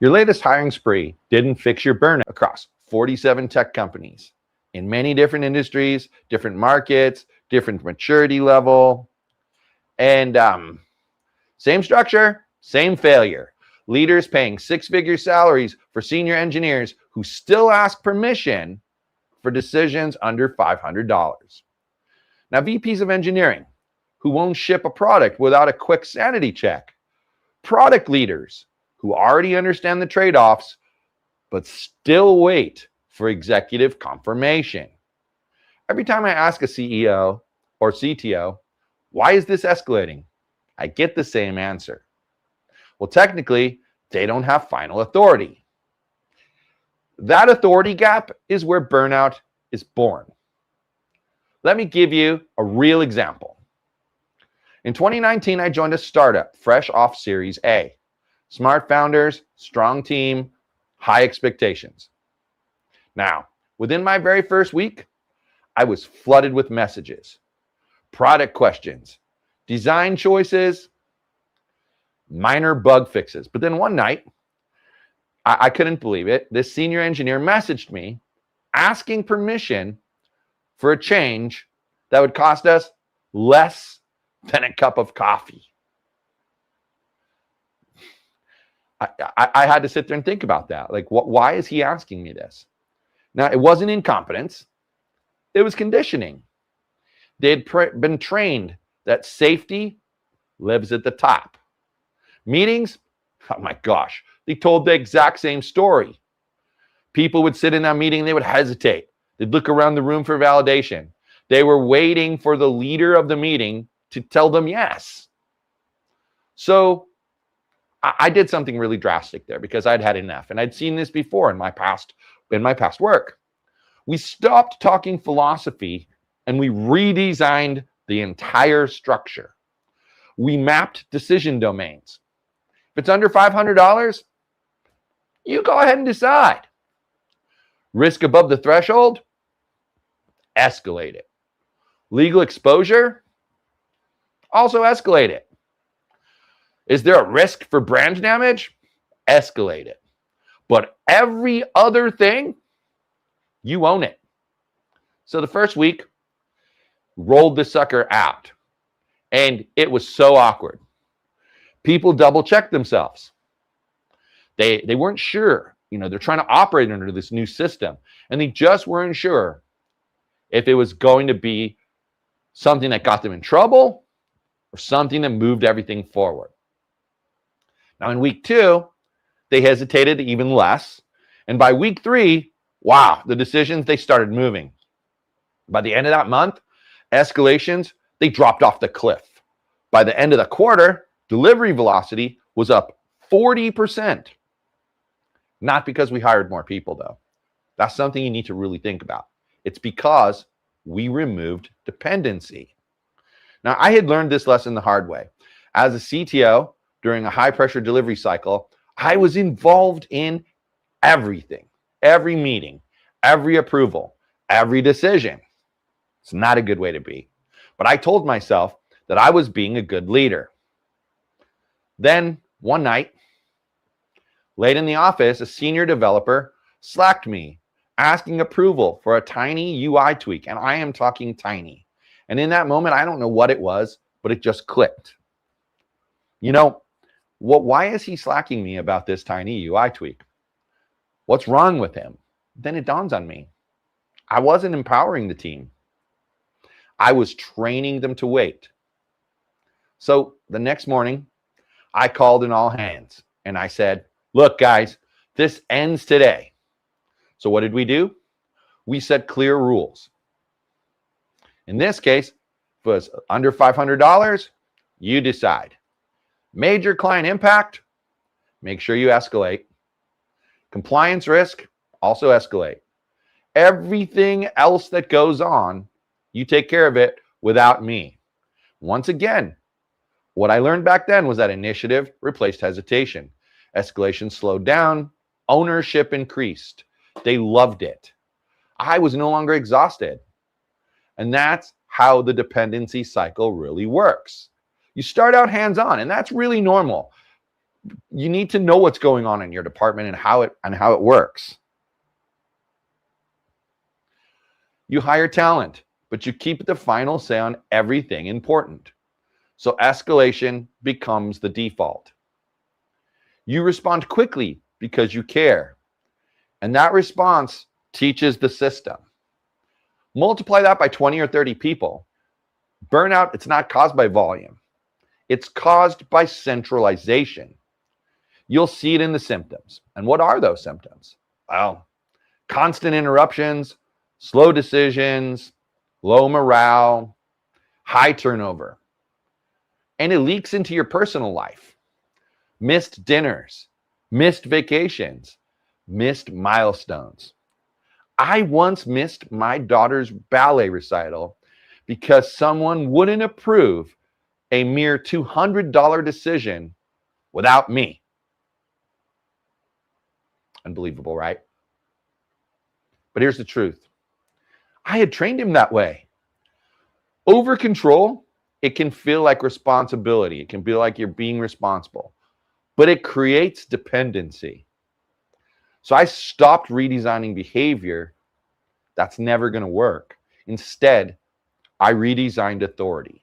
Your latest hiring spree didn't fix your burnout across 47 tech companies in many different industries, different markets, different maturity level, and same structure, same failure. Leaders paying six-figure salaries for senior engineers who still ask permission for decisions under $500. Now, VPs of engineering who won't ship a product without a quick sanity check. Product leaders who already understand the trade-offs but still wait for executive confirmation. Every time I ask a CEO or CTO, why is this escalating? I get the same answer. Well, technically, they don't have final authority. That authority gap is where burnout is born. Let me give you a real example. In 2019, I joined a startup fresh off Series A. Smart founders, strong team, high expectations. Now, within my very first week, I was flooded with messages, product questions, design choices, minor bug fixes. But then one night, I couldn't believe it. This senior engineer messaged me asking permission for a change that would cost us less than a cup of coffee. I had to sit there and think about that. Like, why is he asking me this? Now, it wasn't incompetence. It was conditioning. They had been trained that safety lives at the top. Meetings, oh my gosh, they told the exact same story. People would sit in that meeting, they would hesitate. They'd look around the room for validation. They were waiting for the leader of the meeting to tell them yes. So I did something really drastic there because I'd had enough. And I'd seen this before in my past work. We stopped talking philosophy and we redesigned the entire structure. We mapped decision domains. If it's under $500, you go ahead and decide. Risk above the threshold, escalate it. Legal exposure, also escalate it. Is there a risk for brand damage? Escalate it. But every other thing, you own it. So the first week, rolled the sucker out. And it was so awkward. People double-checked themselves. They weren't sure. You know, they're trying to operate under this new system. And they just weren't sure if it was going to be something that got them in trouble or something that moved everything forward. Now, in week 2, they hesitated even less. And by week 3, wow, the decisions, they started moving. By the end of that month, escalations, they dropped off the cliff. By the end of the quarter, delivery velocity was up 40%. Not because we hired more people, though. That's something you need to really think about. It's because we removed dependency. Now, I had learned this lesson the hard way. As a CTO, during a high-pressure delivery cycle, I was involved in everything, every meeting, every approval, every decision. It's not a good way to be. But I told myself that I was being a good leader. Then, one night, late in the office, a senior developer slacked me, asking approval for a tiny UI tweak. And I am talking tiny. And in that moment, I don't know what it was, but it just clicked. You know, why is he slacking me about this tiny UI tweak? What's wrong with him? Then it dawns on me. I wasn't empowering the team. I was training them to wait. So the next morning, I called an all hands and I said, look, guys, this ends today. So what did we do? We set clear rules. In this case, if it was under $500, you decide. Major client impact, make sure you escalate. Compliance risk, also escalate. Everything else that goes on, you take care of it without me. Once again, what I learned back then was that initiative replaced hesitation. Escalation slowed down, ownership increased. They loved it. I was no longer exhausted. And that's how the dependency cycle really works. You start out hands-on, and that's really normal. You need to know what's going on in your department and how it works. You hire talent, but you keep the final say on everything important. So escalation becomes the default. You respond quickly because you care. And that response teaches the system. Multiply that by 20 or 30 people. Burnout, it's not caused by volume. It's caused by centralization. You'll see it in the symptoms. And what are those symptoms? Well, constant interruptions, slow decisions, low morale, high turnover. And it leaks into your personal life. Missed dinners, missed vacations, missed milestones. I once missed my daughter's ballet recital because someone wouldn't approve a mere $200 decision without me. Unbelievable, right? But here's the truth. I had trained him that way. Over control, it can feel like responsibility. It can feel like you're being responsible, but it creates dependency. So I stopped redesigning behavior that's never going to work. Instead, I redesigned authority.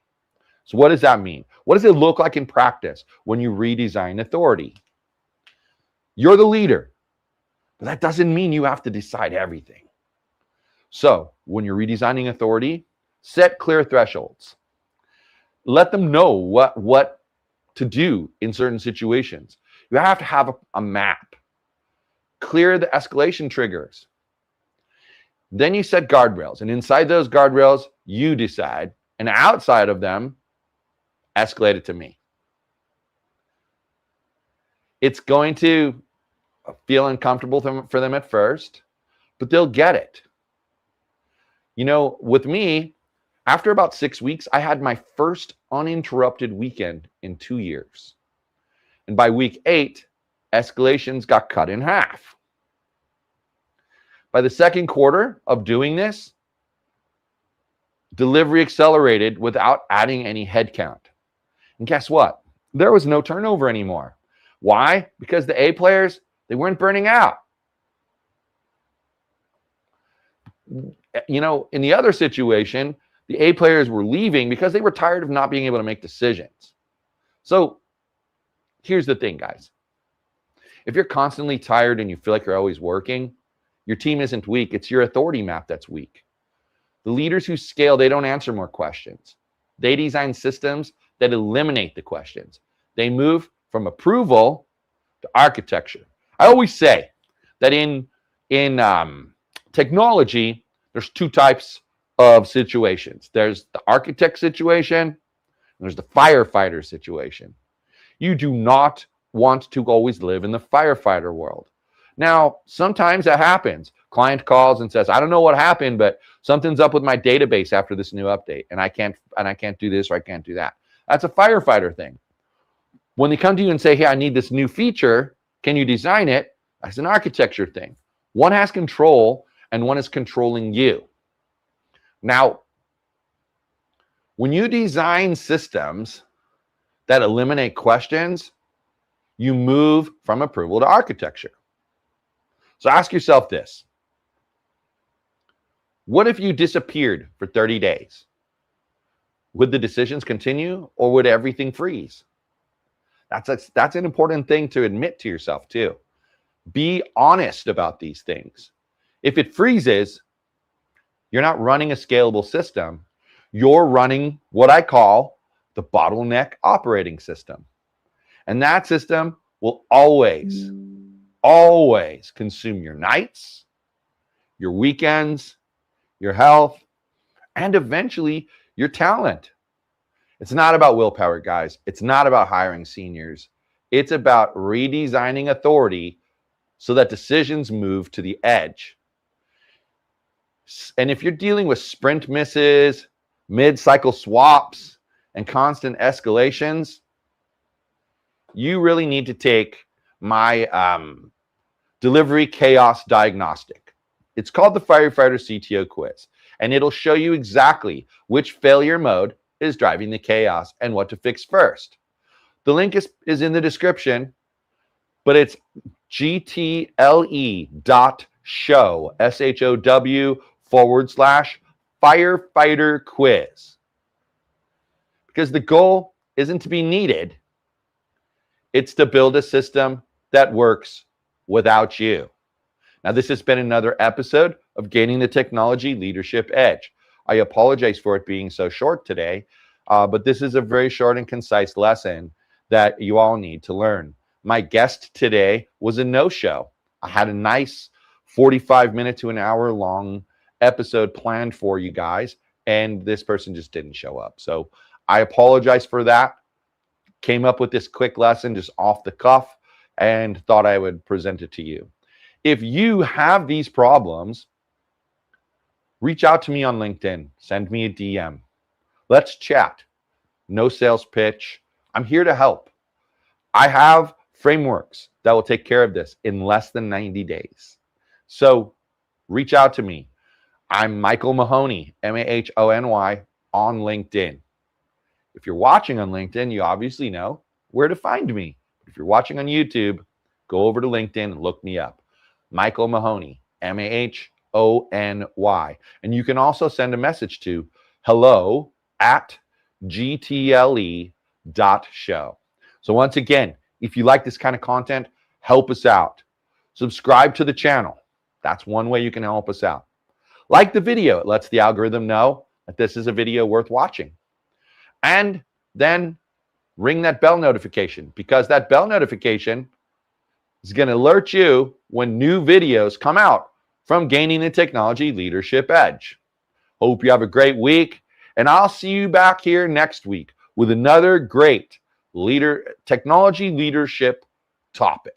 So what does that mean? What does it look like in practice when you redesign authority? You're the leader, but that doesn't mean you have to decide everything. So when you're redesigning authority, set clear thresholds. Let them know what to do in certain situations. You have to have a map. Clear the escalation triggers. Then you set guardrails, and inside those guardrails, you decide, and outside of them, escalate it to me. It's going to feel uncomfortable for them at first, but they'll get it. You know, with me, after about 6 weeks, I had my first uninterrupted weekend in 2 years. And by week 8, escalations got cut in half. By the second quarter of doing this, delivery accelerated without adding any headcount. And guess what? There was no turnover anymore. Why? Because the A players, they weren't burning out. You know, in the other situation, the A players were leaving because they were tired of not being able to make decisions. So here's the thing, guys. If you're constantly tired and you feel like you're always working, your team isn't weak. It's your authority map that's weak. The leaders who scale, they don't answer more questions. They design systems that eliminate the questions. They move from approval to architecture. I always say that in technology, there's two types of situations. There's the architect situation, and there's the firefighter situation. You do not want to always live in the firefighter world. Now, sometimes that happens. Client calls and says, I don't know what happened, but something's up with my database after this new update, and I can't do this or I can't do that. That's a firefighter thing. When they come to you and say, hey, I need this new feature, can you design it? That's an architecture thing. One has control and one is controlling you. Now, when you design systems that eliminate questions, you move from approval to architecture. So ask yourself this. What if you disappeared for 30 days? Would the decisions continue or would everything freeze? That's an important thing to admit to yourself too. Be honest about these things. If it freezes, you're not running a scalable system. You're running what I call the bottleneck operating system. And that system will always consume your nights, your weekends, your health, and eventually your talent. It's not about willpower, guys. It's not about hiring seniors. It's about redesigning authority so that decisions move to the edge. And if you're dealing with sprint misses, mid-cycle swaps, and constant escalations, you really need to take my delivery chaos diagnostic. It's called the Firefighter CTO quiz, and it'll show you exactly which failure mode is driving the chaos and what to fix first. The link is in the description. but it's gtle.show, SHOW /firefighter quiz. Because the goal isn't to be needed, it's to build a system that works without you. Now, this has been another episode of Gaining the Technology Leadership Edge. I apologize for it being so short today, but this is a very short and concise lesson that you all need to learn. My guest today was a no-show. I had a nice 45-minute to an hour-long episode planned for you guys, and this person just didn't show up. So I apologize for that. Came up with this quick lesson just off the cuff and thought I would present it to you. If you have these problems, reach out to me on LinkedIn. Send me a DM. Let's chat. No sales pitch. I'm here to help. I have frameworks that will take care of this in less than 90 days. So reach out to me. I'm Michael Mahoney, Mahony, on LinkedIn. If you're watching on LinkedIn, you obviously know where to find me. If you're watching on YouTube, go over to LinkedIn and look me up. Michael Mahoney, Mahony. And you can also send a message to hello@gtle.show. So once again, if you like this kind of content, help us out. Subscribe to the channel. That's one way you can help us out. Like the video. It lets the algorithm know that this is a video worth watching. And then ring that bell notification, because that bell notification is going to alert you when new videos come out from Gaining the Technology Leadership Edge. Hope you have a great week, and I'll see you back here next week with another great technology leadership topic.